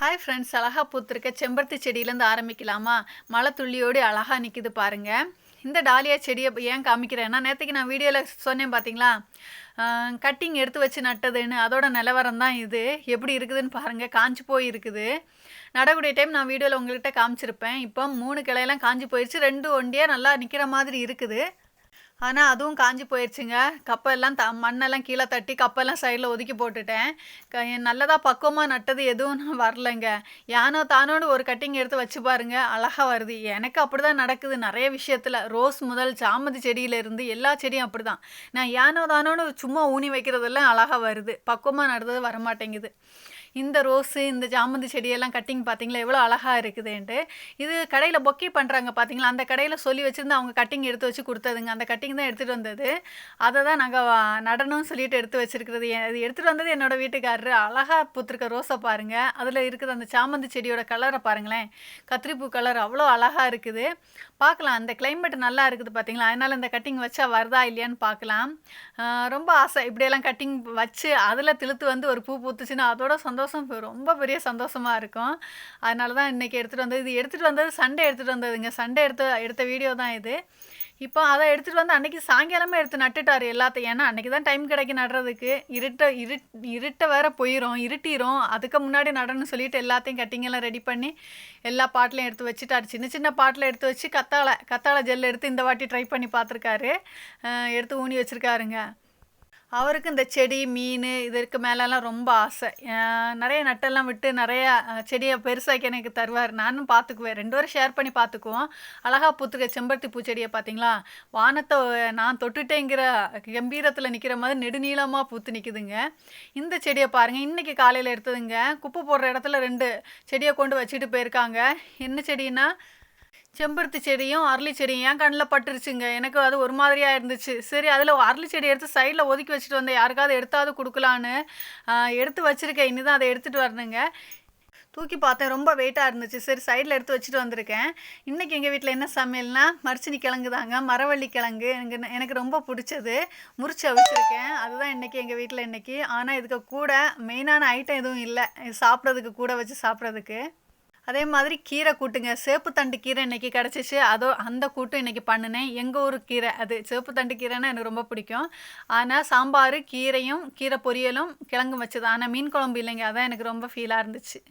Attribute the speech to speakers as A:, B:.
A: Hi friends, அழகா பூத்திருக்க செம்பருத்தி செடியிலேருந்து ஆரம்பிக்கலாமா? மழை துள்ளியோடு அழகா நிற்கிது பாருங்க. இந்த டாலியா செடியை ஏன் காமிக்கிறேன்னா, நேற்றுக்கு நான் வீடியோவில் சொன்னேன் பார்த்தீங்களா, கட்டிங் எடுத்து வச்சு நட்டதுன்னு. அதோட நிலவரம் தான் இது. எப்படி இருக்குதுன்னு பாருங்கள். காஞ்சி போய் இருக்குது. நடக்கூடிய டைம் நான் வீடியோவில் உங்கள்கிட்ட காமிச்சிருப்பேன். இப்போ 3 கிளையெல்லாம் காஞ்சி போயிடுச்சு. 2 ஒண்டியாக நல்லா நிற்கிற மாதிரி இருக்குது. ஆனால் அதுவும் காஞ்சி போயிடுச்சுங்க. கப்பெல்லாம் மண்ணெல்லாம் கீழே தட்டி கப்பெல்லாம் சைடில் ஒதுக்கி போட்டுட்டேன். நல்லதாக பக்குவமாக நட்டது எதுவும் வரலைங்க. யானோ தானோன்னு ஒரு கட்டிங் எடுத்து வச்சு பாருங்க, அழகாக வருது. எனக்கு அப்படி தான் நடக்குது நிறைய விஷயத்தில். ரோஸ் முதல் சாமந்தி செடியிலேருந்து எல்லா செடியும் அப்படி தான். நான் யானோ தானோன்னு சும்மா ஊனி வைக்கிறதெல்லாம் அழகாக வருது. பக்குவமாக நடுறது வரமாட்டேங்குது. இந்த ரோஸு, இந்த ஜாமந்தி செடியெல்லாம் கட்டிங் பார்த்தீங்களா எவ்வளோ அழகாக இருக்குதுன்ட்டு. இது கடையில் பொக்கே பண்ணுறாங்க பார்த்தீங்களா, அந்த கடையில் சொல்லி வச்சுருந்து அவங்க கட்டிங் எடுத்து வச்சு கொடுத்ததுங்க. அந்த கட்டிங் தான் எடுத்துகிட்டு வந்தது. அதை தான் நாங்கள் நடணும்னு சொல்லிட்டு எடுத்து வச்சுருக்கிறது. இது எடுத்துகிட்டு வந்தது என்னோடய வீட்டுக்காரரு. அழகாக பூத்திருக்க ரோஸை பாருங்கள். அதில் இருக்கிற அந்த சாமந்தி செடியோட கலரை பாருங்களேன். கத்திரிப்பூ கலர் அவ்வளோ அழகாக இருக்குது. பார்க்கலாம், அந்த கிளைமேட் நல்லா இருக்குது பார்த்தீங்களா. அதனால் இந்த கட்டிங் வச்சா வருதா இல்லையான்னு பார்க்கலாம். ரொம்ப ஆசை இப்படியெல்லாம் கட்டிங் வச்சு அதில் திழுத்து வந்து ஒரு பூ பூத்துச்சுன்னா அதோட சந்தோஷம் ரொம்ப பெரிய சந்தோஷமாக இருக்கும். அதனால தான் இன்றைக்கி எடுத்துகிட்டு வந்தது. இது எடுத்துகிட்டு வந்தது சண்டே எடுத்துகிட்டு வந்ததுங்க. சண்டே எடுத்த வீடியோ தான் இது. இப்போ அதை எடுத்துகிட்டு வந்து அன்றைக்கி சாயங்காலமே எடுத்து நட்டுட்டார் எல்லாத்தையும். ஏன்னா அன்றைக்கி தான் டைம் கிடைக்கும் நடுறதுக்கு. இருட்ட வேற போயிடும், இருட்டிடும். அதுக்கு முன்னாடி நடணும்னு சொல்லிட்டு எல்லாத்தையும் கட்டிங்கெல்லாம் ரெடி பண்ணி எல்லா பாட்டிலையும் எடுத்து வச்சுட்டார். சின்ன சின்ன பாட்டில் எடுத்து வச்சு கத்தாழை ஜெல் எடுத்து இந்த வாட்டி ட்ரை பண்ணி பார்த்துருக்காரு. எடுத்து ஊனி வச்சுருக்காருங்க. அவருக்கு இந்த செடி, மீன் இதற்கு மேலெல்லாம் ரொம்ப ஆசை. நிறைய நட்டெல்லாம் விட்டு நிறையா செடியை பெருசாக்கி எனக்கு தருவார். நானும் பார்த்துக்குவேன். 2 பேரும் ஷேர் பண்ணி பார்த்துக்குவோம். அழகாக பூத்துக்க செம்பருத்தி பூச்செடியை பார்த்தீங்களா, வானத்தை நான் தொட்டுட்டேங்கிற கம்பீரத்தில் நிற்கிற மாதிரி நெடுநீளமாக பூத்து நிற்குதுங்க. இந்த செடியை பாருங்கள், இன்றைக்கி காலையில் எடுத்ததுங்க. குப்பை போடுற இடத்துல 2 செடியை கொண்டு வச்சுட்டு போயிருக்காங்க. என்ன செடின்னா, செம்பருத்தி செடியும் அரளி செடியும் என் கண்ணில் பட்டுருச்சுங்க. எனக்கு அது ஒரு மாதிரியாக இருந்துச்சு. சரி, அதில் அரளி செடி எடுத்து சைடில் ஒதுக்கி வச்சுட்டு வந்தேன். யாருக்காவது எடுத்தாவது கொடுக்கலான்னு எடுத்து வச்சுருக்கேன். இனி தான் அதை எடுத்துகிட்டு வரணுங்க. தூக்கி பார்த்தேன், ரொம்ப வெயிட்டாக இருந்துச்சு. சரி, சைடில் எடுத்து வச்சுட்டு வந்திருக்கேன். இன்றைக்கி எங்கள் வீட்டில் என்ன சமையல்னா, மரச்சினி கிழங்கு தாங்க. மரவள்ளி கிழங்கு எனக்கு ரொம்ப பிடிச்சது. முறிச்சு அவிச்சிருக்கேன். அதுதான் இன்றைக்கி எங்கள் வீட்டில் இன்றைக்கி. ஆனால் இதுக்கு கூட மெயினான ஐட்டம் எதுவும் இல்லை சாப்பிட்றதுக்கு, கூட வச்சு சாப்பிட்றதுக்கு. அதே மாதிரி கீரை கூட்டுங்க. சேப்பு தண்டு கீரை இன்றைக்கி கிடச்சிச்சு. அந்த கூட்டும் இன்றைக்கி பண்ணினேன். எங்கள் ஊர் கீரை அது. சேப்பு தண்டு கீரைன்னா எனக்கு ரொம்ப பிடிக்கும். ஆனால் சாம்பார், கீரையும், கீரை பொரியலும், கிழங்கும் வச்சது. ஆனால் மீன் குழம்பு இல்லைங்க. அதான் எனக்கு ரொம்ப ஃபீலாக இருந்துச்சு.